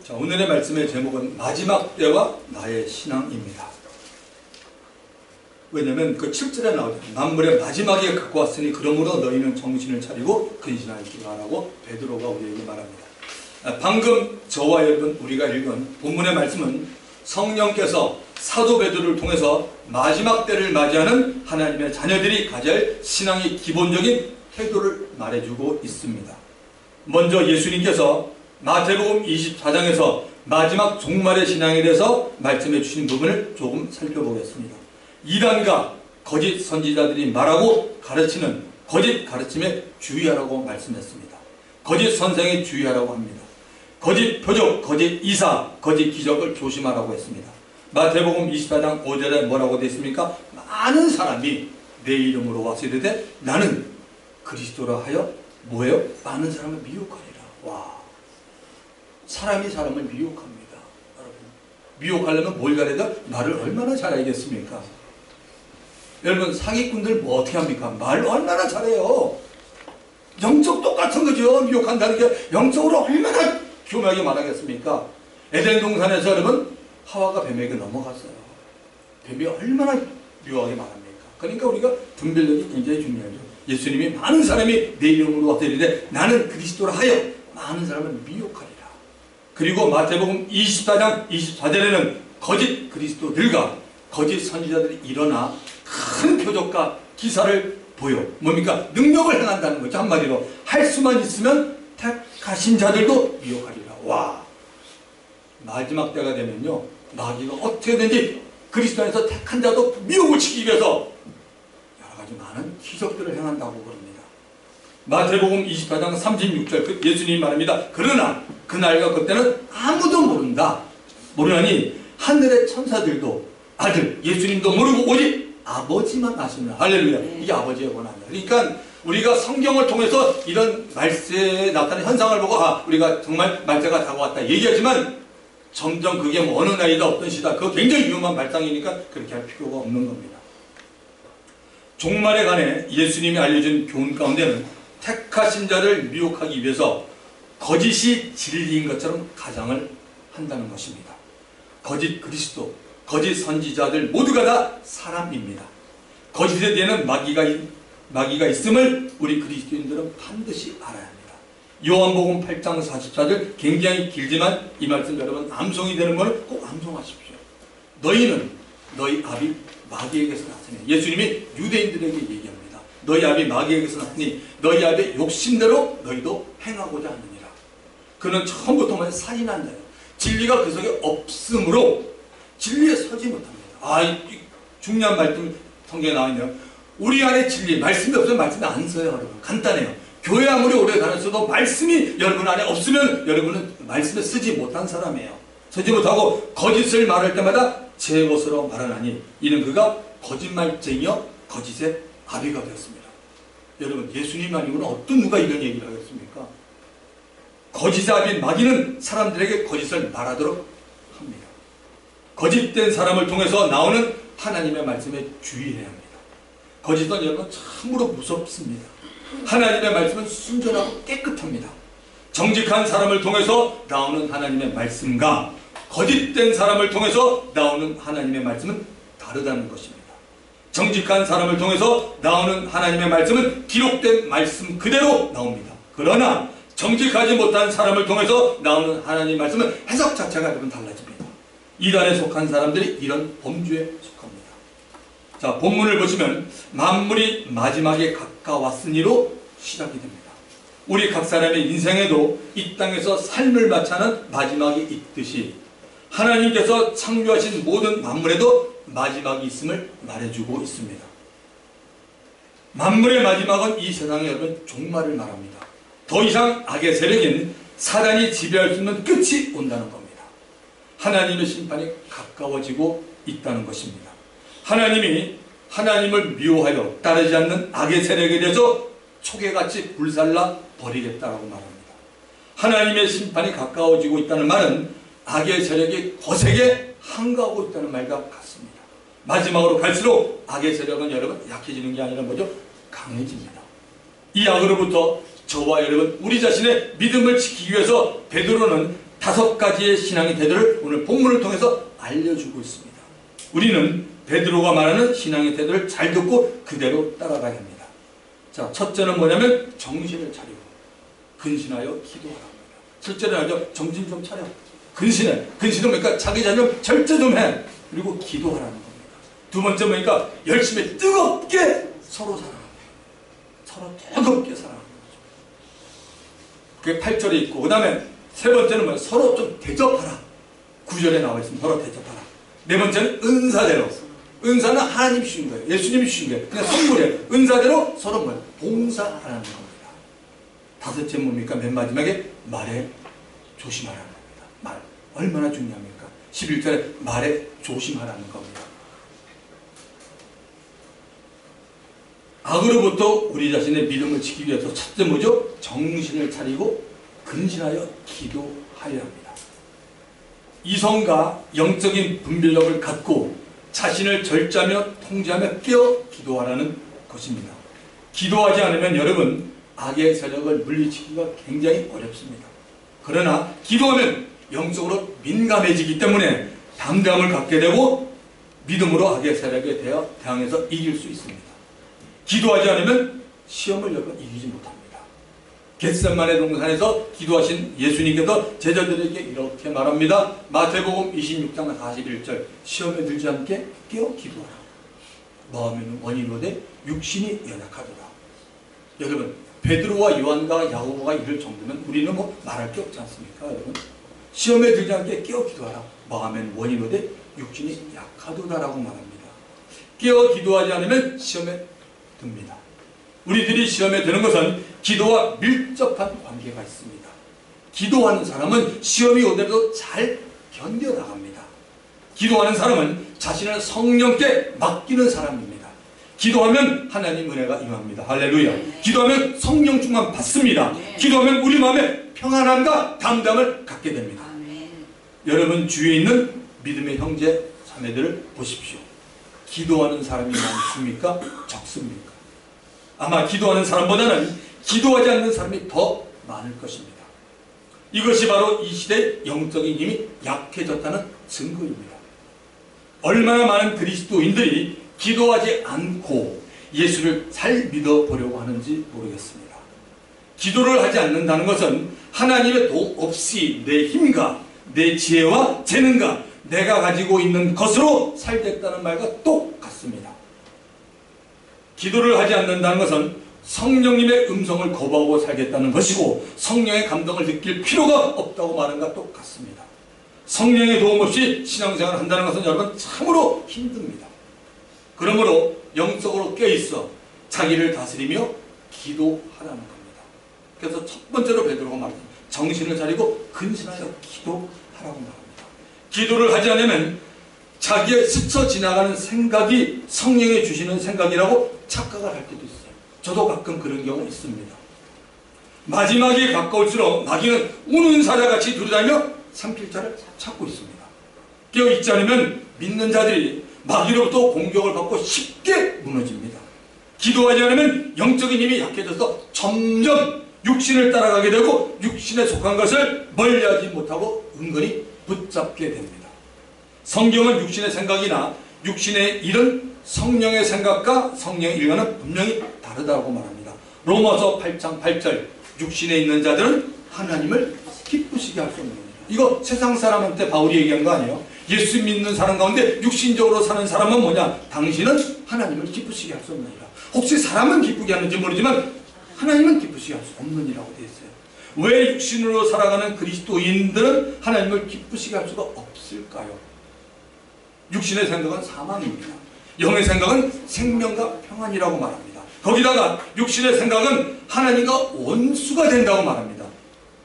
자, 오늘의 말씀의 제목은 마지막 때와 나의 신앙입니다. 왜냐하면 그 7절에 나오죠. 만물의 마지막에 갖고 왔으니 그러므로 너희는 정신을 차리고 근신하여 기도하라고 베드로가 우리에게 말합니다. 방금 저와 여러분 우리가 읽은 본문의 말씀은 성령께서 사도 베드로를 통해서 마지막 때를 맞이하는 하나님의 자녀들이 가져야 할 신앙의 기본적인 태도를 말해주고 있습니다. 먼저 예수님께서 마태복음 24장에서 마지막 종말의 신앙에 대해서 말씀해 주신 부분을 조금 살펴보겠습니다. 이단과 거짓 선지자들이 말하고 가르치는 거짓 가르침에 주의하라고 말씀했습니다. 거짓 선생에 주의하라고 합니다. 거짓 표적, 거짓 이사, 거짓 기적을 조심하라고 했습니다. 마태복음 24장 5절에 뭐라고 되어 있습니까? 많은 사람이 내 이름으로 와서 이르되 나는 그리스도라 하여 뭐예요? 많은 사람을 미혹하리라. 와, 사람이 사람을 미혹합니다. 여러분, 미혹하려면 뭘 잘해도 말을 얼마나 잘하겠습니까? 여러분, 사기꾼들 뭐 어떻게 합니까? 말 얼마나 잘해요. 영적 똑같은 거죠. 미혹한다는 게 영적으로 얼마나 교묘하게 말하겠습니까? 에덴 동산에서 여러분 하와가 뱀에게 넘어갔어요. 뱀이 얼마나 묘하게 말합니까? 그러니까 우리가 분별력이 굉장히 중요하죠. 예수님이 많은 사람이 내 이름으로 와서 이르되 나는 그리스도라 하여 많은 사람을 미혹하리라. 그리고 마태복음 24장 24절에는 거짓 그리스도들과 거짓 선지자들이 일어나 큰 표적과 기사를 보여 뭡니까? 능력을 행한다는 거죠. 한마디로 할 수만 있으면 택하신 자들도 미혹하리라. 와, 마지막 때가 되면요 마귀가 어떻게든지 그리스도 안에서 택한 자도 미혹을 치기 위해서 여러 가지 많은 기적들을 행한다고 그럽니다. 마태복음 24장 36절 예수님이 말합니다. 그러나 그날과 그때는 아무도 모른다. 모르나니 하늘의 천사들도 아들 예수님도 모르고 오직 아버지만 아시느라. 할렐루야. 이게 아버지의 권한이야. 그러니까 우리가 성경을 통해서 이런 말세에 나타나는 현상을 보고 우리가 정말 말세가 다가왔다 얘기하지만 점점 그게 뭐 어느 나이다 없던 시다. 그거 굉장히 위험한 발상이니까 그렇게 할 필요가 없는 겁니다. 종말에 관해 예수님이 알려준 교훈 가운데는 택하신 자를 미혹하기 위해서 거짓이 진리인 것처럼 가장을 한다는 것입니다. 거짓 그리스도, 거짓 선지자들 모두가 다 사람입니다. 거짓에 대해는 마귀가 있음을 우리 그리스도인들은 반드시 알아야 합니다. 요한복음 8장 44절 굉장히 길지만 이 말씀 여러분 암송이 되는 것을 꼭 암송하십시오. 너희는 너희 아비 마귀에게서 났으니 예수님이 유대인들에게 얘기합니다. 너희 아비 마귀에게서 났으니 너희 아비의 욕심대로 너희도 행하고자 하느니라. 그는 처음부터 살인한 자예요. 진리가 그 속에 없으므로 진리에 서지 못합니다. 중요한 말씀 성경에 나와 있네요. 우리 안에 진리, 말씀이 없으면 말씀이 안 서요. 여러분 간단해요. 교회 아무리 오래 다녔어도 말씀이 여러분 안에 없으면 여러분은 말씀에 쓰지 못한 사람이에요. 서지 못하고 거짓을 말할 때마다 제 것으로 말하나니 이는 그가 거짓말쟁이여 거짓의 아비가 되었습니다. 여러분 예수님 아니고는 어떤 누가 이런 얘기를 하겠습니까? 거짓의 아비인 마귀는 사람들에게 거짓을 말하도록 합니다. 거짓된 사람을 통해서 나오는 하나님의 말씀에 주의해야 합니다. 거짓은 여러분 참으로 무섭습니다. 하나님의 말씀은 순전하고 깨끗합니다. 정직한 사람을 통해서 나오는 하나님의 말씀과 거짓된 사람을 통해서 나오는 하나님의 말씀은 다르다는 것입니다. 정직한 사람을 통해서 나오는 하나님의 말씀은 기록된 말씀 그대로 나옵니다. 그러나 정직하지 못한 사람을 통해서 나오는 하나님의 말씀은 해석 자체가 좀 달라집니다. 이단에 속한 사람들이 이런 범주에 속합니다. 자, 본문을 보시면 만물이 마지막에 가까웠으니로 시작이 됩니다. 우리 각 사람의 인생에도 이 땅에서 삶을 마치는 마지막이 있듯이 하나님께서 창조하신 모든 만물에도 마지막이 있음을 말해주고 있습니다. 만물의 마지막은 이 세상에 여러분 종말을 말합니다. 더 이상 악의 세력인 사단이 지배할 수 있는 끝이 온다는 겁니다. 하나님의 심판이 가까워지고 있다는 것입니다. 하나님이 하나님을 미워하여 따르지 않는 악의 세력에 대해서 초계같이 불살라 버리겠다라고 말합니다. 하나님의 심판이 가까워지고 있다는 말은 악의 세력이 거세게 한가하고 있다는 말과 같습니다. 마지막으로 갈수록 악의 세력은 여러분 약해지는 게 아니라 뭐죠? 강해집니다. 이 악으로부터 저와 여러분 우리 자신의 믿음을 지키기 위해서 베드로는 5가지의 신앙의 태도를 오늘 본문을 통해서 알려주고 있습니다. 우리는 베드로가 말하는 신앙의 태도를 잘 듣고 그대로 따라가야 합니다. 자, 첫째는 뭐냐면 정신을 차리고 근신하여 기도하라. 첫째는 알죠? 정신 좀 차려. 근신해. 근신은 뭐니까 자기 자녀 절제 좀 해. 그리고 기도하라는 겁니다. 두 번째 뭐니까 열심히 뜨겁게 서로 사랑하라. 서로 뜨겁게 사랑하는 거죠. 그게 8절에 있고, 그 다음에 세 번째는 뭐예요? 서로 좀 대접하라. 9절에 나와 있습니다. 서로 대접하라. 네 번째는 은사대로. 은사는 하나님이 주신 거예요. 예수님이 주신 거예요. 그냥 선물이에요. 은사대로 서로 뭐예요? 봉사하라는 겁니다. 다섯째 뭡니까? 맨 마지막에 말에 조심하라는 겁니다. 말. 얼마나 중요합니까? 11절에 말에 조심하라는 겁니다. 악으로부터 우리 자신의 믿음을 지키기 위해서 첫째 뭐죠? 정신을 차리고 근신하여 기도하여야 합니다. 이성과 영적인 분별력을 갖고 자신을 절제하며 통제하며 깨어 기도하라는 것입니다. 기도하지 않으면 여러분 악의 세력을 물리치기가 굉장히 어렵습니다. 그러나 기도하면 영적으로 민감해지기 때문에 담대함을 갖게 되고 믿음으로 악의 세력에 대항해서 이길 수 있습니다. 기도하지 않으면 시험을 여러분 이기지 못합니다. 겟세마네 동산에서 기도하신 예수님께서 제자들에게 이렇게 말합니다. 마태복음 26장 41절 시험에 들지 않게 깨어 기도하라. 마음에는 원인으로되 육신이 연약하도다. 여러분 베드로와 요한과 야고보가 이럴 정도면 우리는 뭐 말할 게 없지 않습니까? 여러분 시험에 들지 않게 깨어 기도하라. 마음에는 원인으로되 육신이 약하도다라고 말합니다. 깨어 기도하지 않으면 시험에 듭니다. 우리들이 시험에 드는 것은 기도와 밀접한 관계가 있습니다. 기도하는 사람은 시험이 오더라도 잘 견뎌나갑니다. 기도하는 사람은 자신을 성령께 맡기는 사람입니다. 기도하면 하나님 은혜가 임합니다. 할렐루야. 기도하면 성령 충만 받습니다. 기도하면 우리 마음에 평안함과 담담을 갖게 됩니다. 여러분 주위에 있는 믿음의 형제 자매들을 보십시오. 기도하는 사람이 많습니까? 적습니까? 아마 기도하는 사람보다는 기도하지 않는 사람이 더 많을 것입니다. 이것이 바로 이 시대의 영적인 힘이 약해졌다는 증거입니다. 얼마나 많은 그리스도인들이 기도하지 않고 예수를 잘 믿어보려고 하는지 모르겠습니다. 기도를 하지 않는다는 것은 하나님의 도움 없이 내 힘과 내 지혜와 재능과 내가 가지고 있는 것으로 살겠다는 말과 똑같습니다. 기도를 하지 않는다는 것은 성령님의 음성을 거부하고 살겠다는 것이고 성령의 감동을 느낄 필요가 없다고 말하는 것과 똑같습니다. 성령의 도움 없이 신앙생활을 한다는 것은 여러분 참으로 힘듭니다. 그러므로 영적으로 깨어있어 자기를 다스리며 기도하라는 겁니다. 그래서 첫 번째로 베드로가 말합니다. 정신을 차리고 근신하여 기도하라고 말합니다. 기도를 하지 않으면 자기의 스쳐 지나가는 생각이 성령이 주시는 생각이라고 착각을 할 때도 있어요. 저도 가끔 그런 경우 있습니다. 마지막에 가까울수록 마귀는 우는 사자같이 두루다니며 삼킬자를 찾고 있습니다. 깨어있지 않으면 믿는 자들이 마귀로부터 공격을 받고 쉽게 무너집니다. 기도하지 않으면 영적인 힘이 약해져서 점점 육신을 따라가게 되고 육신에 속한 것을 멀리하지 못하고 은근히 붙잡게 됩니다. 성경은 육신의 생각이나 육신의 일은 성령의 생각과 성령의 일과는 분명히 다르다고 말합니다. 로마서 8장 8절 육신에 있는 자들은 하나님을 기쁘시게 할 수 없는 겁니다. 이거 세상 사람한테 바울이 얘기한 거 아니에요? 예수 믿는 사람 가운데 육신적으로 사는 사람은 뭐냐? 당신은 하나님을 기쁘시게 할 수 없느니라. 혹시 사람은 기쁘게 하는지 모르지만 하나님은 기쁘시게 할 수 없느니라고 되어 있어요. 왜 육신으로 살아가는 그리스도인들은 하나님을 기쁘시게 할 수가 없을까요? 육신의 생각은 사망입니다. 영의 생각은 생명과 평안이라고 말합니다. 거기다가 육신의 생각은 하나님과 원수가 된다고 말합니다.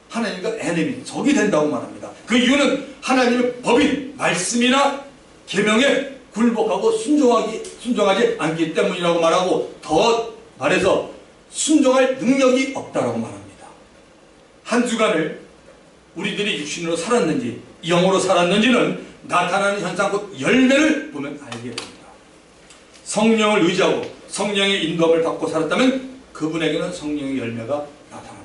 하나님과 에네미, 적이 된다고 말합니다. 그 이유는 하나님의 법인, 말씀이나 계명에 굴복하고 순종하지 않기 때문이라고 말하고 더 말해서 순종할 능력이 없다라고 말합니다. 한 주간을 우리들이 육신으로 살았는지 영으로 살았는지는 나타나는 현상 곧 열매를 보면 알게 됩니다. 성령을 의지하고 성령의 인도함을 받고 살았다면 그분에게는 성령의 열매가 나타납니다.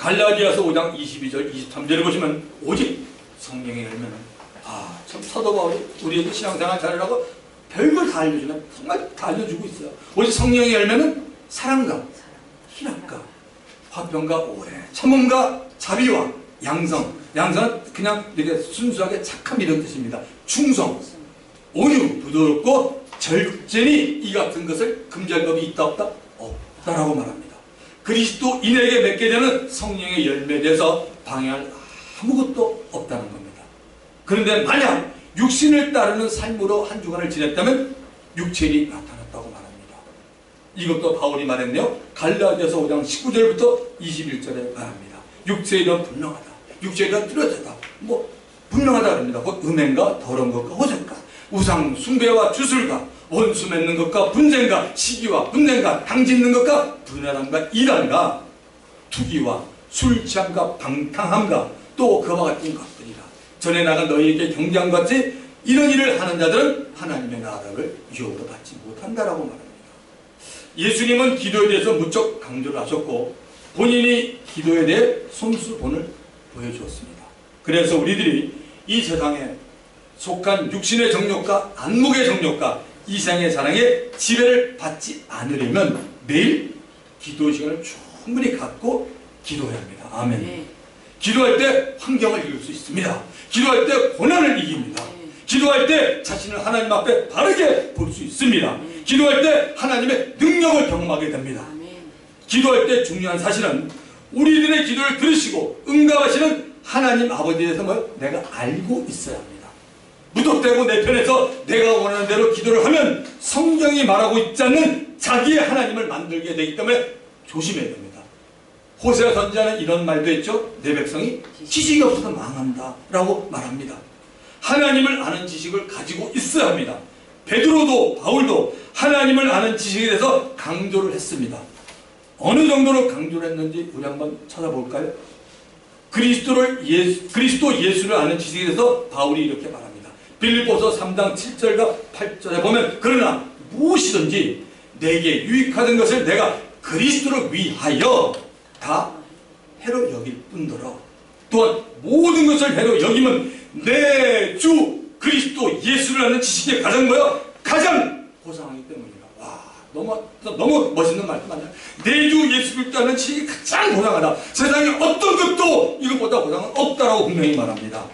갈라디아서 5장 22절 23절에 보시면 오직 성령의 열매는 참 사도 바울이 우리에게 신앙생활 잘하라고 별걸 다 알려주네. 정말 다 알려주고 있어요. 오직 성령의 열매는 사랑과 희락과 화평과 오래 참음과 자비와 양성. 양성은 그냥 이렇게 순수하게 착함 이런 뜻입니다. 충성, 온유, 부드럽고 절제니 이 같은 것을 금지할 법이 있다 없다? 없다라고 말합니다. 그리스도인에게 맺게 되는 성령의 열매에 대해서 방해할 아무것도 없다는 겁니다. 그런데 만약 육신을 따르는 삶으로 한 주간을 지냈다면 육체일이 나타났다고 말합니다. 이것도 바울이 말했네요. 갈라디아서 5장 19절부터 21절에 말합니다. 육체일은 분명하다. 육체일은 뚜렷하다. 분명하다 그럽니다. 곧 음행과 더러운 것과 호색과 우상 숭배와 주술과 원수 맺는 것과 분쟁과 시기와 분쟁과 당짓는 것과 분열함과 이단과 투기와 술 취함과 방탕함과 또 그와 같은 것들이라. 전에 나간 너희에게 경계한 것 같이 이런 일을 하는 자들은 하나님의 나라를 유혹으로 받지 못한다라고 말합니다. 예수님은 기도에 대해서 무척 강조를 하셨고 본인이 기도에 대해 손수본을 보여주었습니다. 그래서 우리들이 이 세상에 속한 육신의 정욕과 안목의 정욕과 이상의 사랑에 지배를 받지 않으려면 매일 기도 시간을 충분히 갖고 기도해야 합니다. 아멘. 네. 기도할 때 환경을 이길 수 있습니다. 기도할 때 고난을 이깁니다. 기도할 때 자신을 하나님 앞에 바르게 볼 수 있습니다. 기도할 때 하나님의 능력을 경험하게 됩니다. 기도할 때 중요한 사실은 우리들의 기도를 들으시고 응답하시는 하나님 아버지에 대해서 내가 알고 있어야 합니다. 무턱대고 내 편에서 내가 원하는 대로 기도를 하면 성경이 말하고 있지 않는 자기의 하나님을 만들게 되기 때문에 조심해야 됩니다. 호세아 선지자는 이런 말도 했죠. 내 백성이 지식이 없어서 망한다 라고 말합니다. 하나님을 아는 지식을 가지고 있어야 합니다. 베드로도 바울도 하나님을 아는 지식에 대해서 강조를 했습니다. 어느 정도로 강조를 했는지 우리 한번 찾아볼까요? 그리스도 예수를 아는 지식에 대해서 바울이 이렇게 말합니다. 빌립보서 3장 7절과 8절에 보면 그러나 무엇이든지 내게 유익하던 것을 내가 그리스도를 위하여 다 해로 여길 뿐더러 또한 모든 것을 해로 여기면 내 주 그리스도 예수를 아는 지식이 가장 가장 고상하기 때문이다. 와, 너무 멋있는 말씀 아니야? 내 주 예수 그리스도 아는 지식이 가장 고상하다. 세상에 어떤 것도 이것보다 고상은 없다라고 분명히 말합니다.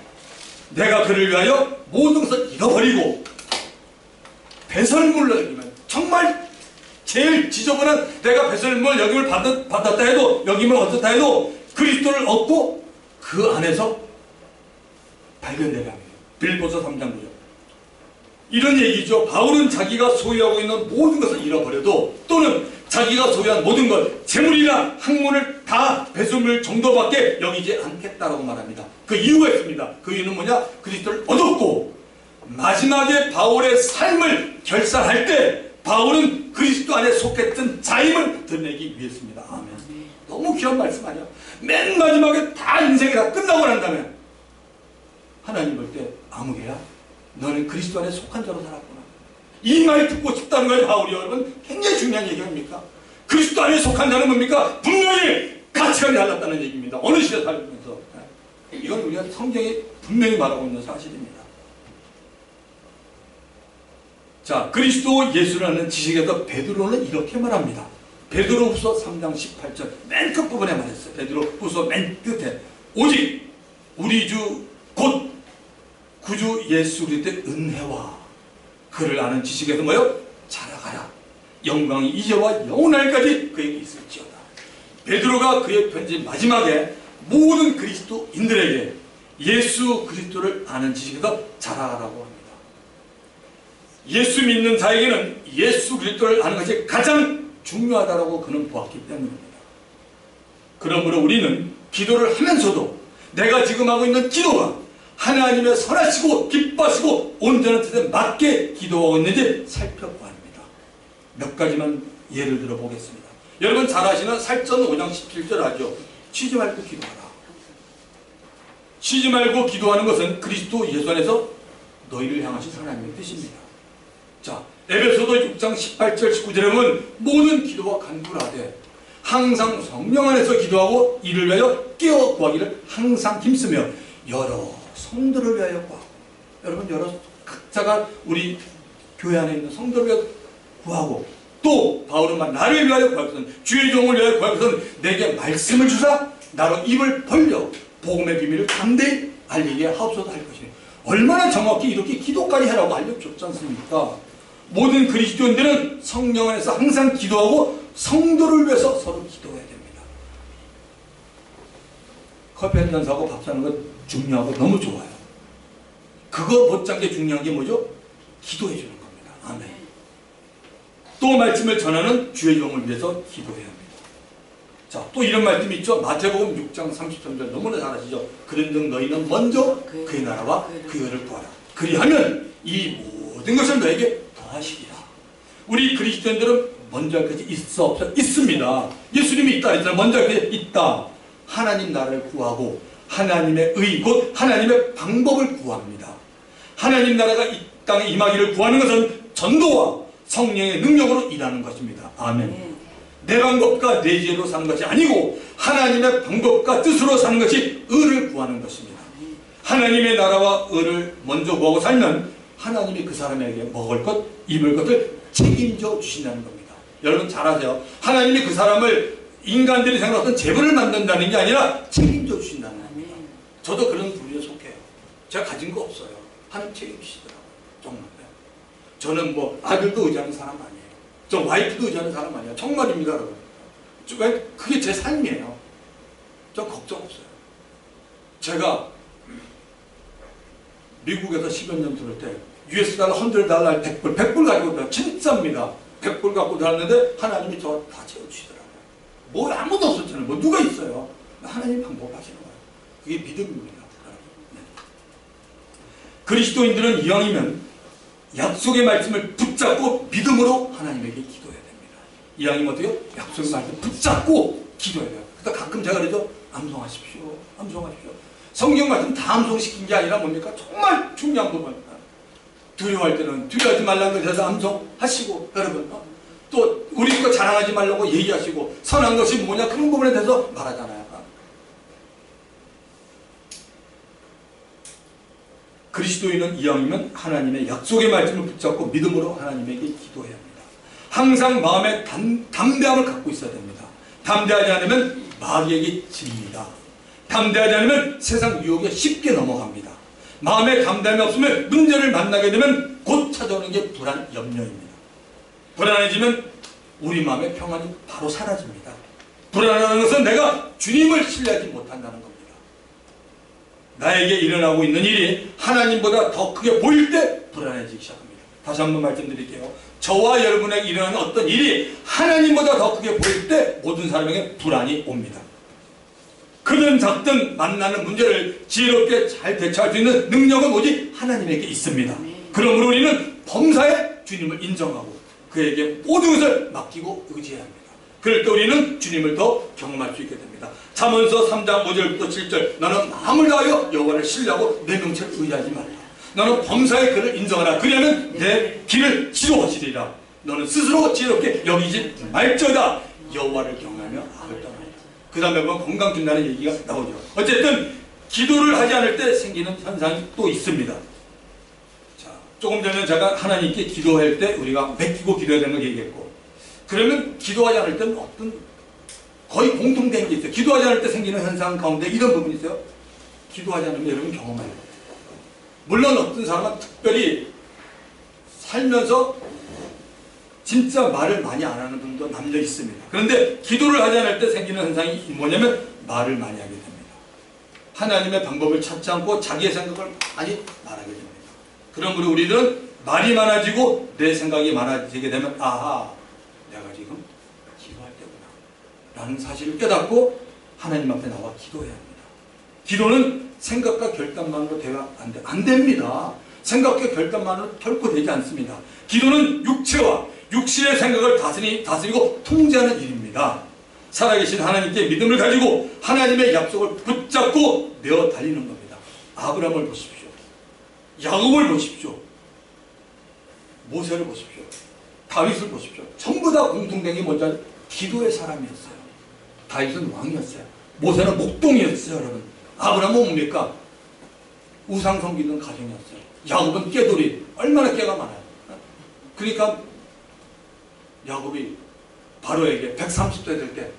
내가 그를 위하여 모든 것을 잃어버리고 배설물로 여기면 정말 제일 지저분한 내가 배설물 여김을 받았다 해도 여김을 얻었다 해도 그리스도를 얻고 그 안에서 발견되게 합니다. 빌립보서 3장 9절. 이런 얘기죠. 바울은 자기가 소유하고 있는 모든 것을 잃어버려도 또는 자기가 소유한 모든 것, 재물이나 학문을 다 배설물 정도밖에 여기지 않겠다라고 말합니다. 그 이유가 있습니다. 그 이유는 뭐냐? 그리스도를 얻었고 마지막에 바울의 삶을 결산할 때 바울은 그리스도 안에 속했던 자임을 드러내기 위해서입니다. 아멘. 너무 귀한 말씀 아니야? 맨 마지막에 다 인생이 다 끝나고 난 다음에 하나님 볼 때 아무개야 너는 그리스도 안에 속한 자로 살았구나. 이 말 듣고 싶다는 거예요. 바울이 여러분 굉장히 중요한 얘기 아닙니까? 그리스도 안에 속한 자는 뭡니까? 분명히 가치관이 달랐다는 얘기입니다. 어느 시대 살면서 이건 우리가 성경에 분명히 말하고 있는 사실입니다. 자, 그리스도 예수를 아는 지식에서 베드로는 이렇게 말합니다. 베드로후서 3장 18절 맨 끝부분에 말했어요. 베드로후서 맨 끝에 오직 우리 주 곧 구주 예수 그리스도의 은혜와 그를 아는 지식에서 자라가라. 영광이 이제와 영원날까지 그에게 있을지어다. 베드로가 그의 편지 마지막에 모든 그리스도인들에게 예수 그리스도를 아는 지식에서 자라가라고 합니다. 예수 믿는 자에게는 예수 그리스도를 아는 것이 가장 중요하다고 그는 보았기 때문입니다. 그러므로 우리는 기도를 하면서도 내가 지금 하고 있는 기도가 하나님의 선하시고 기뻐하시고 온전한 뜻에 맞게 기도하고 있는지 살펴보아야 합니다. 몇 가지만 예를 들어 보겠습니다. 여러분 잘 아시는 살전 5장 17절 아죠? 쉬지 말고 기도하라. 쉬지 말고 기도하는 것은 그리스도 예수 안에서 너희를 향하신 하나님의 뜻입니다. 자, 에베소서 6장 18절 19절에 보면 모든 기도와 간구를 하되 항상 성령 안에서 기도하고 이를 위하여 깨어 구하기를 항상 힘쓰며 여러 성도를 위하여 구하고. 여러분, 여러 각자가 우리 교회 안에 있는 성도를 위하여 구하고, 또 바울은 나를 위하여 구할 것은, 주의 종을 위하여 구할 것은 내게 말씀을 주사 나로 입을 벌려 복음의 비밀을 담대히 알리게 하옵소서 할 것이니. 얼마나 정확히 이렇게 기도까지 해라고 알려줬지 않습니까? 모든 그리스도인들은 성령 안에서 항상 기도하고 성도를 위해서 서로 기도해야 됩니다. 커피 한잔 사고 밥 사는 건 중요하고 너무 좋아요. 그거 못지않게 중요한 게 뭐죠? 기도해 주는 겁니다. 아멘. 또 말씀을 전하는 주의 종을 위해서 기도해야 합니다. 자, 또 이런 말씀이 있죠. 마태복음 6장 33절 너무나 잘 아시죠? 그런즉 너희는 먼저 그의 나라와 그 의를 구하라. 그리하면 이 모든 것을 너에게 더하시리라. 우리 그리스도인들은 먼저 할 것이 있어 없어? 있습니다. 예수님이 있다 했잖아요. 먼저 할 것이 있다. 하나님 나라를 구하고 하나님의 의, 곧 하나님의 방법을 구합니다. 하나님 나라가 이 땅에 임하기를 구하는 것은 전도와 성령의 능력으로 일하는 것입니다. 아멘. 내 방법과 내 지혜로 사는 것이 아니고 하나님의 방법과 뜻으로 사는 것이 의를 구하는 것입니다. 하나님의 나라와 의를 먼저 구하고 살면 하나님이 그 사람에게 먹을 것, 입을 것을 책임져 주신다는 겁니다. 여러분 잘 아세요. 하나님이 그 사람을 인간들이 생각하던 재벌을 만든다는 게 아니라 책임져 주신다는 겁니다. 저도 그런 부류에 속해요. 제가 가진 거 없어요. 하나님 책임지시더라고요. 정말. 저는 뭐 아들도 의지하는 사람 아니에요. 저 와이프도 의지하는 사람 아니에요. 정말입니다, 여러분. 그게 제 삶이에요. 저 걱정 없어요. 제가 미국에서 10여 년 들을 때 US 달러 100달러 100불 가지고 들어요. 진짜입니다. 100불 갖고 들었는데 하나님이 저 다 채워주시더라고요. 뭐 아무도 없었잖아요. 뭐 누가 있어요. 하나님 방법 하시는 거예요. 그게 믿음입니다. 네. 그리스도인들은 이왕이면 약속의 말씀을 붙잡고 믿음으로 하나님에게 기도해야 됩니다. 이왕이면 어떻게요? 약속의 말씀을 붙잡고 기도해야 돼요. 그래서 가끔 제가 그러죠. 암송하십시오. 암송하십시오. 성경 말씀 다 암송시킨 게 아니라 뭡니까? 정말 중요한 부분입니다. 두려워할 때는 두려워하지 말라는 것에서 암송하시고, 여러분 또 우리 거 자랑하지 말라고 얘기하시고, 선한 것이 뭐냐 그런 부분에 대해서 말하잖아요. 그리스도인은 이왕이면 하나님의 약속의 말씀을 붙잡고 믿음으로 하나님에게 기도해야 합니다. 항상 마음에 담대함을 갖고 있어야 됩니다. 담대하지 않으면 마귀에게 집니다. 담대하지 않으면 세상 유혹에 쉽게 넘어갑니다. 마음에 담대함이 없으면 문제를 만나게 되면 곧 찾아오는 게 불안, 염려입니다. 불안해지면 우리 마음의 평안이 바로 사라집니다. 불안하다는 것은 내가 주님을 신뢰하지 못한다는 겁니다. 나에게 일어나고 있는 일이 하나님보다 더 크게 보일 때 불안해지기 시작합니다. 다시 한번 말씀드릴게요. 저와 여러분에게 일어나는 어떤 일이 하나님보다 더 크게 보일 때 모든 사람에게 불안이 옵니다. 크든 작든 만나는 문제를 지혜롭게 잘 대처할 수 있는 능력은 오직 하나님에게 있습니다. 그러므로 우리는 범사에 주님을 인정하고 그에게 모든 것을 맡기고 의지해야 합니다. 그럴 때 우리는 주님을 더 경험할 수 있게 됩니다. 잠언서 3장 5절부터 7절 너는 마음을 다하여 여호와를 신뢰하고 내 명체를 의지하지 말라. 너는 범사의 그를 인정하라. 그러면 내 길을 지도하시리라. 너는 스스로 지혜롭게 여기지 말지어다. 여호와를 경외하며 악을 떠나라. 그 다음에 보면 건강 준다는 얘기가 나오죠. 어쨌든 기도를 하지 않을 때 생기는 현상이 또 있습니다. 자, 조금 전에 제가 하나님께 기도할 때 우리가 맡기고 기도해야 되는 걸 얘기했고, 그러면 기도하지 않을 때는 어떤 거의 공통된 게 있어요. 기도하지 않을 때 생기는 현상 가운데 이런 부분이 있어요. 기도하지 않으면 여러분 경험해야 돼요. 물론 어떤 사람은 특별히 살면서 진짜 말을 많이 안 하는 분도 남녀 있습니다. 그런데 기도를 하지 않을 때 생기는 현상이 뭐냐면 말을 많이 하게 됩니다. 하나님의 방법을 찾지 않고 자기의 생각을 많이 말하게 됩니다. 그러므로 우리는 말이 많아지고 내 생각이 많아지게 되면 아하, 내가 지금 기도할 때구나 라는 사실을 깨닫고 하나님 앞에 나와 기도해야 합니다. 기도는 생각과 결단만으로 되가 안 됩니다. 생각과 결단만으로 결코 되지 않습니다. 기도는 육체와 육신의 생각을 다스리고 통제하는 일입니다. 살아계신 하나님께 믿음을 가지고 하나님의 약속을 붙잡고 내어 달리는 겁니다. 아브라함을 보십시오. 야곱을 보십시오. 모세를 보십시오. 다윗을 보십시오. 전부 다 공통된 게 뭔지 기도의 사람이었어요. 다윗은 왕이었어요. 모세는 목동이었어요. 여러분. 아브라함은 뭡니까? 우상 섬기는 가정이었어요. 야곱은 깨돌이. 얼마나 깨가 많아요. 그러니까 야곱이 바로에게 130세 될 때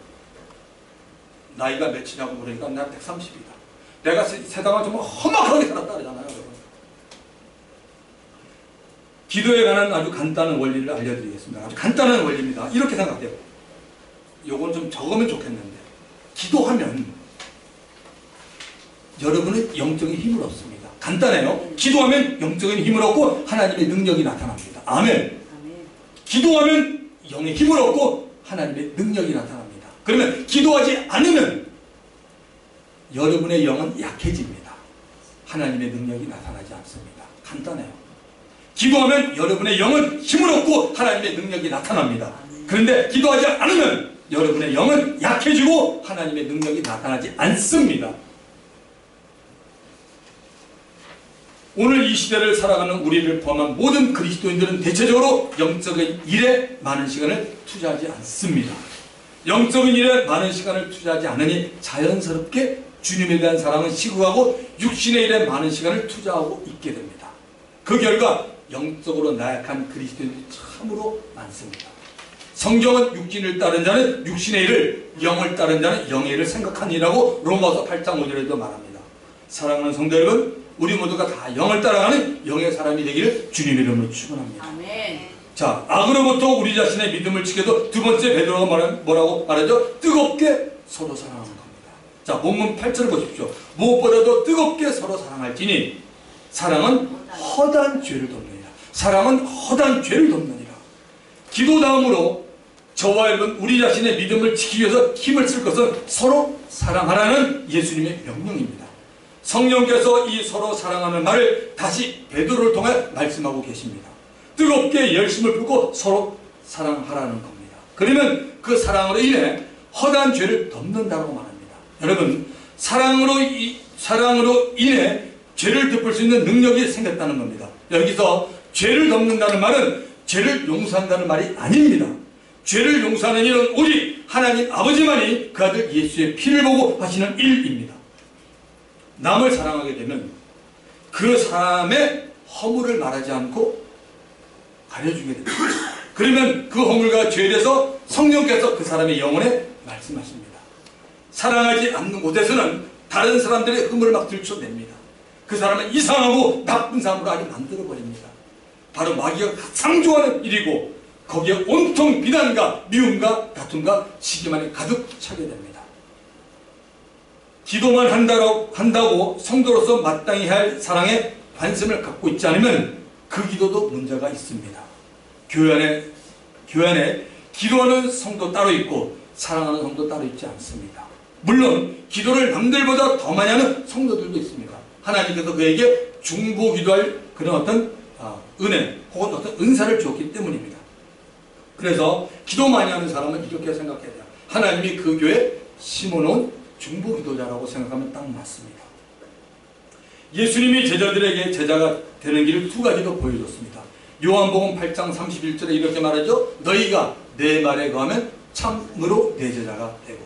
나이가 몇이냐고 물으니까 나 130이다. 내가 세상을 정말 험악하게 살았다 그러잖아요. 여러분. 기도에 관한 아주 간단한 원리를 알려드리겠습니다. 아주 간단한 원리입니다. 이렇게 생각해요. 요건 좀 적으면 좋겠는데, 기도하면 여러분은 영적인 힘을 얻습니다. 간단해요. 기도하면 영적인 힘을 얻고 하나님의 능력이 나타납니다. 아멘. 기도하면 영의 힘을 얻고 하나님의 능력이 나타납니다. 그러면 기도하지 않으면 여러분의 영은 약해집니다. 하나님의 능력이 나타나지 않습니다. 간단해요. 기도하면 여러분의 영은 힘을 얻고 하나님의 능력이 나타납니다. 그런데 기도하지 않으면 여러분의 영은 약해지고 하나님의 능력이 나타나지 않습니다. 오늘 이 시대를 살아가는 우리를 포함한 모든 그리스도인들은 대체적으로 영적인 일에 많은 시간을 투자하지 않습니다. 영적인 일에 많은 시간을 투자하지 않으니 자연스럽게 주님에 대한 사랑은 식어가고 육신의 일에 많은 시간을 투자하고 있게 됩니다. 그 결과 영적으로 나약한 그리스도인들이 참으로 많습니다. 성경은 육신을 따른 자는 육신의 일을, 영을 따른 자는 영의 일을 생각하니라고 로마서 8장 5절에도 말합니다. 사랑하는 성도 여러분, 우리 모두가 다 영을 따라가는 영의 사람이 되기를 주님의 이름으로 축원합니다. 아멘. 자, 악으로부터 우리 자신의 믿음을 지켜도 두 번째 베드로가 뭐라고 말하죠? 뜨겁게 서로 사랑하는 겁니다. 자, 본문 8절을 보십시오. 무엇보다도 뜨겁게 서로 사랑할지니 사랑은 허다한 죄를 덮느니라. 사랑은 허다한 죄를 덮느니라. 기도 다음으로 저와 여러분 우리 자신의 믿음을 지키기 위해서 힘을 쓸 것은 서로 사랑하라는 예수님의 명령입니다. 성령께서 이 서로 사랑하는 말을 다시 베드로를 통해 말씀하고 계십니다. 뜨겁게 열심을 붓고 서로 사랑하라는 겁니다. 그러면 그 사랑으로 인해 허다한 죄를 덮는다고 말합니다. 여러분, 사랑으로 인해 죄를 덮을 수 있는 능력이 생겼다는 겁니다. 여기서 죄를 덮는다는 말은 죄를 용서한다는 말이 아닙니다. 죄를 용서하는 일은 오직 하나님 아버지만이 그 아들 예수의 피를 보고 하시는 일입니다. 남을 사랑하게 되면 그 사람의 허물을 말하지 않고 가려주게 됩니다. 그러면 그 허물과 죄에 대해서 성령께서 그 사람의 영혼에 말씀하십니다. 사랑하지 않는 곳에서는 다른 사람들의 허물을 막 들춰냅니다. 그 사람은 이상하고 나쁜 사람으로 아주 만들어버립니다. 바로 마귀가 가장 좋아하는 일이고 거기에 온통 비난과 미움과 다툼과 시기만이 가득 차게 됩니다. 기도만 한다고 성도로서 마땅히 할 사랑에 관심을 갖고 있지 않으면 그 기도도 문제가 있습니다. 교회 안에 기도하는 성도 따로 있고 사랑하는 성도 따로 있지 않습니다. 물론 기도를 남들보다 더 많이 하는 성도들도 있습니다. 하나님께서 그에게 중보 기도할 그런 어떤 은혜 혹은 어떤 은사를 주었기 때문입니다. 그래서 기도 많이 하는 사람은 이렇게 생각해야 돼요. 하나님이 그 교회에 심어놓은 중보 기도자라고 생각하면 딱 맞습니다. 예수님이 제자들에게 제자가 되는 길을 두 가지로 보여줬습니다. 요한복음 8장 31절에 이렇게 말하죠. 너희가 내 말에 거하면 참으로 내 제자가 되고,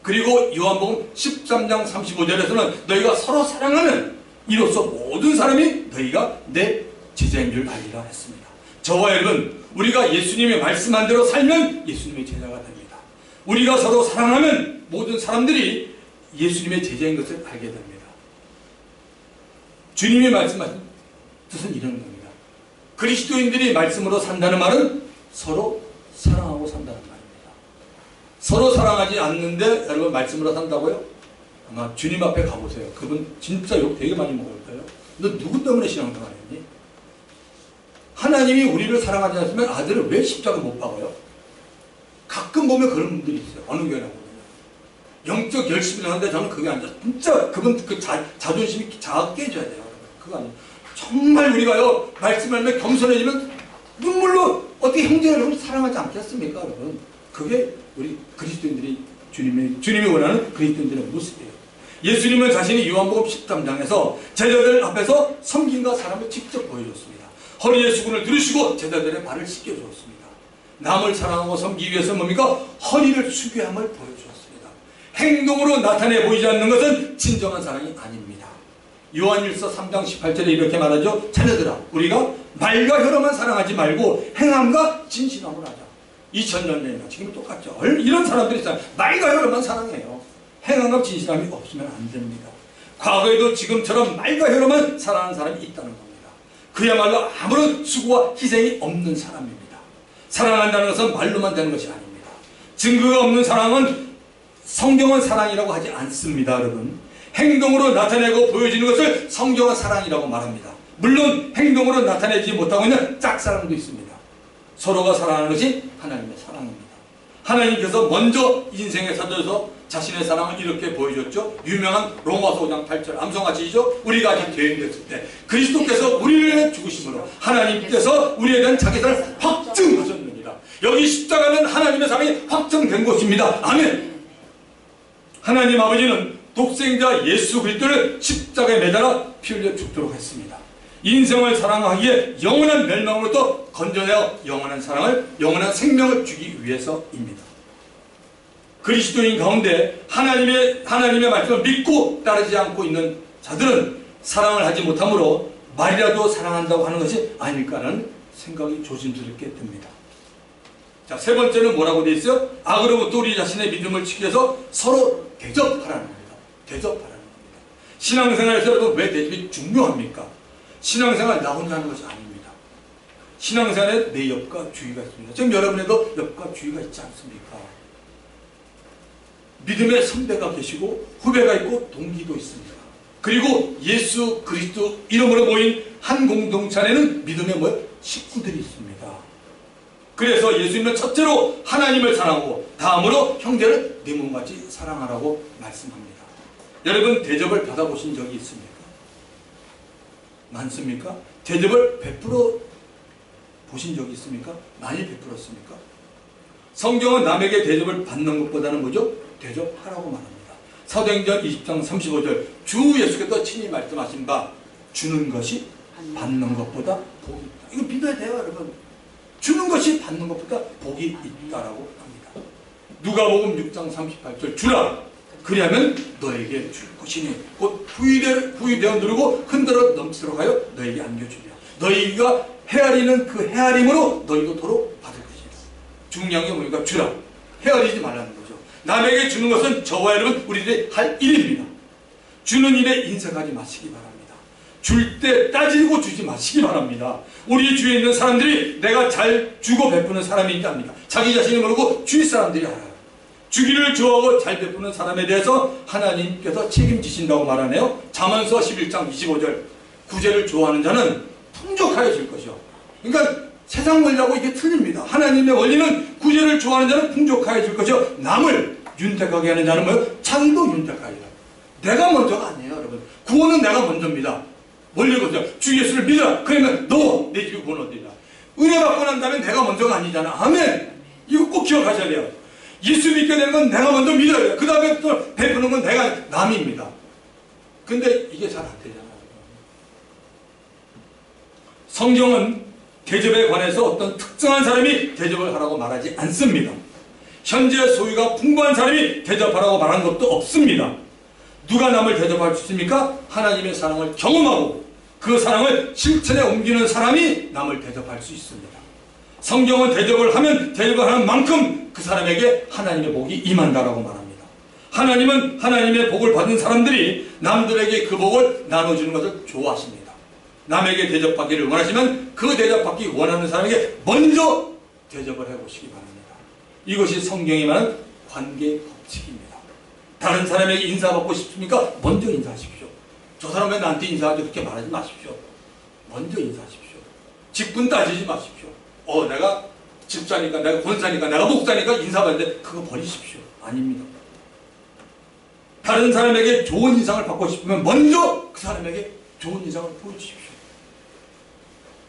그리고 요한복음 13장 35절에서는 너희가 서로 사랑하면 이로써 모든 사람이 너희가 내 제자인 줄 알리라 했습니다. 저와 여러분, 우리가 예수님의 말씀한 대로 살면 예수님의 제자가 됩니다. 우리가 서로 사랑하면 모든 사람들이 예수님의 제자인 것을 알게 됩니다. 주님이 말씀하신 뜻은 이런 겁니다. 그리스도인들이 말씀으로 산다는 말은 서로 사랑하고 산다는 말입니다. 서로 사랑하지 않는데 여러분 말씀으로 산다고요? 아마 주님 앞에 가보세요. 그분 진짜 욕 되게 많이 먹을 거예요. 너 누구 때문에 신앙생활 했니? 하나님이 우리를 사랑하지 않으면 아들을 왜 십자가 못 박아요? 가끔 보면 그런 분들이 있어요. 어느 교회라고 보면. 영적 열심을 하는데 저는 그게 아니라 진짜 그분 그 자존심이 자아 깨져야 돼요. 그거 아니에요. 정말 우리가요 말씀하면 겸손해지면 눈물로 어떻게 형제를 사랑하지 않겠습니까, 여러분? 그게 우리 그리스도인들이 주님이 원하는 그리스도인들의 모습이에요. 예수님은 자신이 요한복음 13장에서 제자들 앞에서 섬김과 사랑을 직접 보여줬습니다. 허리에 수건을 두르시고 제자들의 발을 씻겨주었습니다. 남을 사랑하고 섬기기 위해서 뭡니까? 허리를 숙여야 함을 보여주었습니다. 행동으로 나타내 보이지 않는 것은 진정한 사랑이 아닙니다. 요한일서 3장 18절에 이렇게 말하죠. 자녀들아, 우리가 말과 혀로만 사랑하지 말고 행함과 진실함으로 하자. 2000년 전이나 지금 똑같죠. 이런 사람들이 있잖아요. 말과 혀로만 사랑해요. 행함과 진실함이 없으면 안 됩니다. 과거에도 지금처럼 말과 혀로만 사랑하는 사람이 있다는 겁니다. 그야말로 아무런 수고와 희생이 없는 사람입니다. 사랑한다는 것은 말로만 되는 것이 아닙니다. 증거가 없는 사랑은 성경은 사랑이라고 하지 않습니다. 여러분, 행동으로 나타내고 보여지는 것을 성경은 사랑이라고 말합니다. 물론 행동으로 나타내지 못하고 있는 짝사랑도 있습니다. 서로가 사랑하는 것이 하나님의 사랑입니다. 하나님께서 먼저 인생의 사도에서 자신의 사랑을 이렇게 보여줬죠. 유명한 로마서 5장 8절 암송하시죠. 우리가 아직 죄인 됐을 때 그리스도께서 우리를 위해 죽으심으로 하나님께서 우리에 대한 자기 사랑을 확증하셨느니라. 여기 십자가는 하나님의 사랑이 확정된 것입니다. 아멘. 하나님 아버지는 독생자 예수 그리스도를 십자가에 매달아 피 흘려 죽도록 했습니다. 인생을 사랑하기에 영원한 멸망으로부터 건져내어 영원한 사랑을, 영원한 생명을 주기 위해서입니다. 그리스도인 가운데 하나님의 말씀을 믿고 따르지 않고 있는 자들은 사랑을 하지 못하므로 말이라도 사랑한다고 하는 것이 아닐까라는 생각이 조심스럽게 듭니다. 자, 세 번째는 뭐라고 되어 있어요? 악으로부터 우리 자신의 믿음을 지키기 위해서 서로 대접하라는 겁니다. 대접하라는 겁니다. 신앙생활에서 여러분 왜 대접이 중요합니까? 신앙생활 나 혼자 하는 것이 아닙니다. 신앙생활에 내 옆과 주위가 있습니다. 지금 여러분에도 옆과 주위가 있지 않습니까? 믿음의 선배가 계시고 후배가 있고 동기도 있습니다. 그리고 예수 그리스도 이름으로 모인 한 공동체에는 믿음의 식구들이 있습니다. 그래서 예수님은 첫째로 하나님을 사랑하고 다음으로 형제를 네 몸같이 사랑하라고 말씀합니다. 여러분 대접을 받아보신 적이 있습니까? 많습니까? 대접을 베풀어 보신 적이 있습니까? 많이 베풀었습니까? 성경은 남에게 대접을 받는 것보다는 뭐죠? 대접하라고 말합니다. 사도행전 20장 35절 주 예수께서 친히 말씀하신 바 주는 것이 받는 것보다 복이 있다. 이거 믿어야 돼요, 여러분. 주는 것이 받는 것보다 복이 있다라고 합니다. 누가복음 6장 38절 주라 그리하면 너에게 줄 것이니 곧 후이되어 누르고 흔들어 넘치도록 하여 너에게 안겨주리라. 너희가 헤아리는 그 헤아림으로 너희도 도로 받을 것이다. 중요한 게 뭐니까 주라. 헤아리지 말라는 거죠. 남에게 주는 것은 저와 여러분 우리들이 할 일입니다. 주는 일에 인색하지 마시기 바랍니다. 줄 때 따지고 주지 마시기 바랍니다. 우리 주위에 있는 사람들이 내가 잘 주고 베푸는 사람인지 압니까? 자기 자신이 모르고 주위 사람들이 알아요. 주기를 좋아하고 잘 베푸는 사람에 대해서 하나님께서 책임지신다고 말하네요. 잠언서 11장 25절 구제를 좋아하는 자는 풍족하여질 것이요. 그러니까 세상 원리하고 이게 틀립니다. 하나님의 원리는 구제를 좋아하는 자는 풍족하여질 것이요. 남을 윤택하게 하는 자는 뭐예요? 자기도 윤택하리라. 내가 먼저가 아니에요, 여러분. 구원은 내가 먼저입니다. 원리거든요. 주 예수를 믿어라. 그러면 너 내 집이 구원 얻으리라. 은혜 받고 난 다음에 내가 먼저가 아니잖아. 아멘. 이거 꼭 기억하셔야 돼요. 예수 믿게 되는 건 내가 먼저 믿어야 돼요. 그 다음에 또 베푸는 건 내가 남입니다. 근데 이게 잘 안 되잖아요. 성경은 대접에 관해서 어떤 특정한 사람이 대접을 하라고 말하지 않습니다. 현재 소유가 풍부한 사람이 대접하라고 말한 것도 없습니다. 누가 남을 대접할 수 있습니까? 하나님의 사랑을 경험하고 그 사랑을 실천에 옮기는 사람이 남을 대접할 수 있습니다. 성경은 대접을 하는 만큼 그 사람에게 하나님의 복이 임한다라고 말합니다. 하나님은 하나님의 복을 받은 사람들이 남들에게 그 복을 나눠주는 것을 좋아하십니다. 남에게 대접받기를 원하시면 그 대접받기 원하는 사람에게 먼저 대접을 해보시기 바랍니다. 이것이 성경이 말하는 관계 법칙입니다. 다른 사람에게 인사받고 싶습니까? 먼저 인사하십시오. 저 사람 왜 나한테 인사하지? 그렇게 말하지 마십시오. 먼저 인사하십시오. 직분 따지지 마십시오. 내가 집사니까, 내가 권사니까, 내가 목사니까 인사받는데 그거 버리십시오. 아닙니다. 다른 사람에게 좋은 인상을 받고 싶으면 먼저 그 사람에게 좋은 인상을 보여주십시오.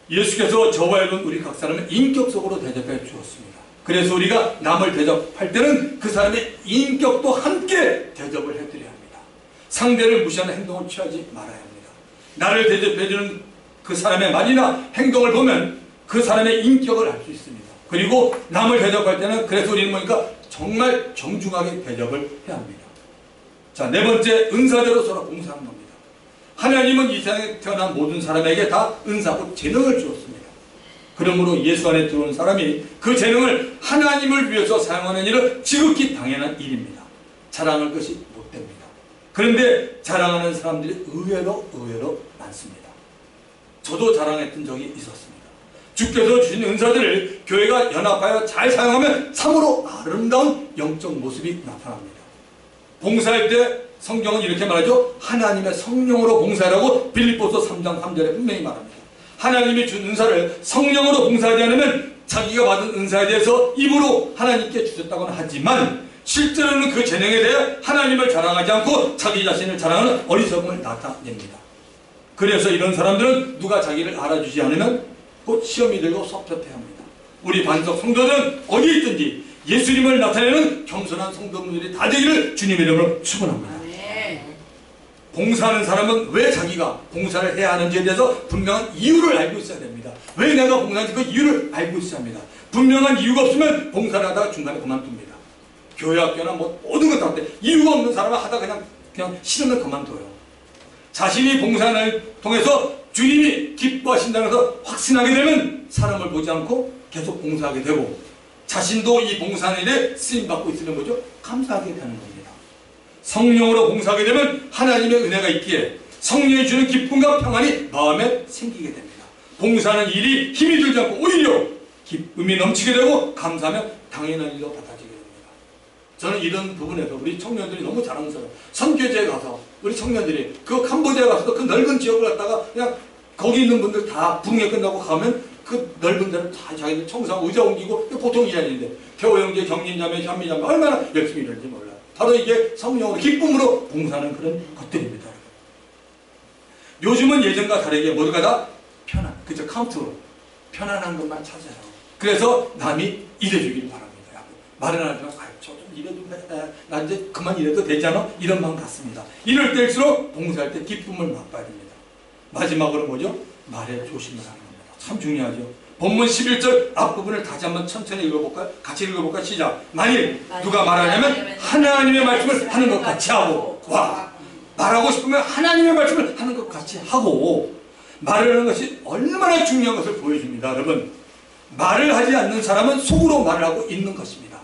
예수께서 저와 여러분 우리 각 사람을 인격적으로 대접해 주었습니다. 그래서 우리가 남을 대접할 때는 그 사람의 인격도 함께 대접을 해드려야 합니다. 상대를 무시하는 행동을 취하지 말아야 합니다. 나를 대접해주는 그 사람의 말이나 행동을 보면 그 사람의 인격을 알 수 있습니다. 그리고 남을 대접할 때는 그래서 우리는 뭐니까 정말 정중하게 대접을 해야 합니다. 자, 네 번째, 은사대로 서로 봉사하는 겁니다. 하나님은 이 세상에 태어난 모든 사람에게 다 은사고 재능을 주었습니다. 그러므로 예수 안에 들어온 사람이 그 재능을 하나님을 위해서 사용하는 일은 지극히 당연한 일입니다. 자랑할 것이 못 됩니다. 그런데 자랑하는 사람들이 의외로 많습니다. 저도 자랑했던 적이 있었습니다. 주께서 주신 은사들을 교회가 연합하여 잘 사용하면 참으로 아름다운 영적 모습이 나타납니다. 봉사할 때 성경은 이렇게 말하죠. 하나님의 성령으로 봉사하라고 빌립보서 3장 3절에 분명히 말합니다. 하나님이 준 은사를 성령으로 봉사하지 않으면 자기가 받은 은사에 대해서 입으로 하나님께 주셨다고는 하지만 실제로는 그 재능에 대해 하나님을 자랑하지 않고 자기 자신을 자랑하는 어리석음을 나타냅니다. 그래서 이런 사람들은 누가 자기를 알아주지 않으면 곧 시험이 들고 섭섭해합니다. 우리 반석 성도들은 어디 있든지 예수님을 나타내는 겸손한 성도분들이 다 되기를 주님의 이름으로 축원합니다. 봉사하는 사람은 왜 자기가 봉사를 해야 하는지에 대해서 분명한 이유를 알고 있어야 됩니다. 왜 내가 봉사하는지 그 이유를 알고 있어야 합니다. 분명한 이유가 없으면 봉사를 하다가 중간에 그만둡니다. 교회 학교나 뭐 모든 것 다 때 이유가 없는 사람은 하다 그냥 싫으면 그만둬요. 자신이 봉사를 통해서 주님이 기뻐하신다는 것을 확신하게 되면 사람을 보지 않고 계속 봉사하게 되고 자신도 이 봉사하는 일에 쓰임받고 있으면 뭐죠? 감사하게 되는 겁니다. 성령으로 봉사하게 되면 하나님의 은혜가 있기에 성령이 주는 기쁨과 평안이 마음에 생기게 됩니다. 봉사하는 일이 힘이 들지 않고 오히려 기쁨이 넘치게 되고 감사하며 당연한 일로 받아지게 됩니다. 저는 이런 부분에서 우리 청년들이 너무 자랑스러워요. 선교지에 가서 우리 청년들이 그 캄보디아에 가서도 그 넓은 지역을 갖다가 그냥 거기 있는 분들 다 부흥회 끝나고 가면 그 넓은 데를 다 자기들 청소하고 의자 옮기고 보통 일이 아닌데 태호 형제, 경린자매, 현미자매 얼마나 열심히 일하는지 몰라요. 바로 이게 성령으로 기쁨으로 봉사하는 그런 것들입니다. 요즘은 예전과 다르게 모두가 다 편안, 그죠? 컴포트로 편안한 것만 찾아요. 그래서 남이 일해주길 바랍니다. 말은 안 하지만 저 좀 일해도 나 이제 그만 일해도 되잖아? 이런 마음 같습니다. 이럴 때일수록 봉사할 때 기쁨을 맛봐야 됩니다. 마지막으로 뭐죠? 말에 조심을 하는 겁니다. 참 중요하죠. 본문 11절 앞부분을 다시 한번 천천히 읽어볼까요? 같이 읽어볼까요? 시작. 만일 누가 말하냐면 하나님의 말씀을 하는 것 같이 하고 말하고 싶으면 하나님의 말씀을 하는 것 같이 하고 말을 하는 것이 얼마나 중요한 것을 보여줍니다. 여러분, 말을 하지 않는 사람은 속으로 말을 하고 있는 것입니다.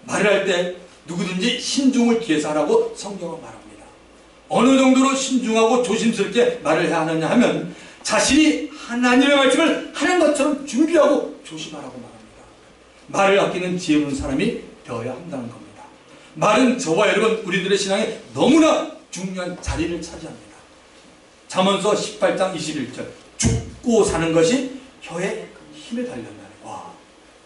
말을 할 때 누구든지 신중을 기해서 하라고 성경은 말합니다. 어느 정도로 신중하고 조심스럽게 말을 해야 하느냐 하면 자신이 하나님의 말씀을 하는 것처럼 준비하고 조심하라고 말합니다. 말을 아끼는 지혜로운 사람이 되어야 한다는 겁니다. 말은 저와 여러분 우리들의 신앙에 너무나 중요한 자리를 차지합니다. 잠언서 18장 21절 죽고 사는 것이 혀의 힘에 달렸나니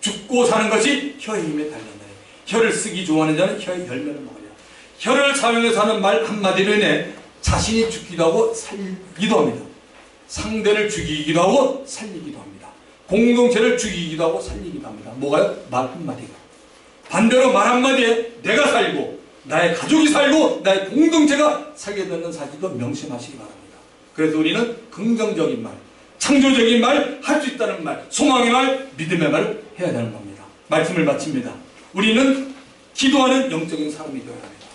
죽고 사는 것이 혀의 힘에 달렸나니 혀를 쓰기 좋아하는 자는 혀의 열매를 먹으리라. 혀를 사용해서 하는 말 한마디로 인해 자신이 죽기도 하고 살기도 합니다. 상대를 죽이기도 하고 살리기도 합니다. 공동체를 죽이기도 하고 살리기도 합니다. 뭐가요? 말 한마디가. 반대로 말 한마디에 내가 살고 나의 가족이 살고 나의 공동체가 살게 되는 사실도 명심하시기 바랍니다. 그래서 우리는 긍정적인 말, 창조적인 말, 할 수 있다는 말, 소망의 말, 믿음의 말을 해야 되는 겁니다. 말씀을 마칩니다. 우리는 기도하는 영적인 사람이 되어야 합니다.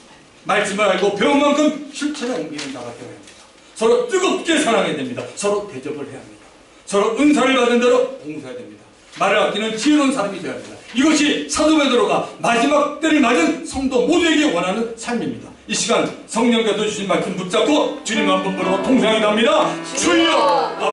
말씀을 알고 배운 만큼 실천에 옮기는 자가 되어야 합니다. 서로 뜨겁게 사랑해야 됩니다. 서로 대접을 해야 합니다. 서로 은사를 받은 대로 봉사해야 됩니다. 말을 아끼는 지혜로운 사람이 되어야 합니다. 이것이 사도 베드로가 마지막 때를 맞은 성도 모두에게 원하는 삶입니다. 이 시간 성령께서 주신 말씀 붙잡고 주님 한 번 부르고 통성이 갑니다. 주여!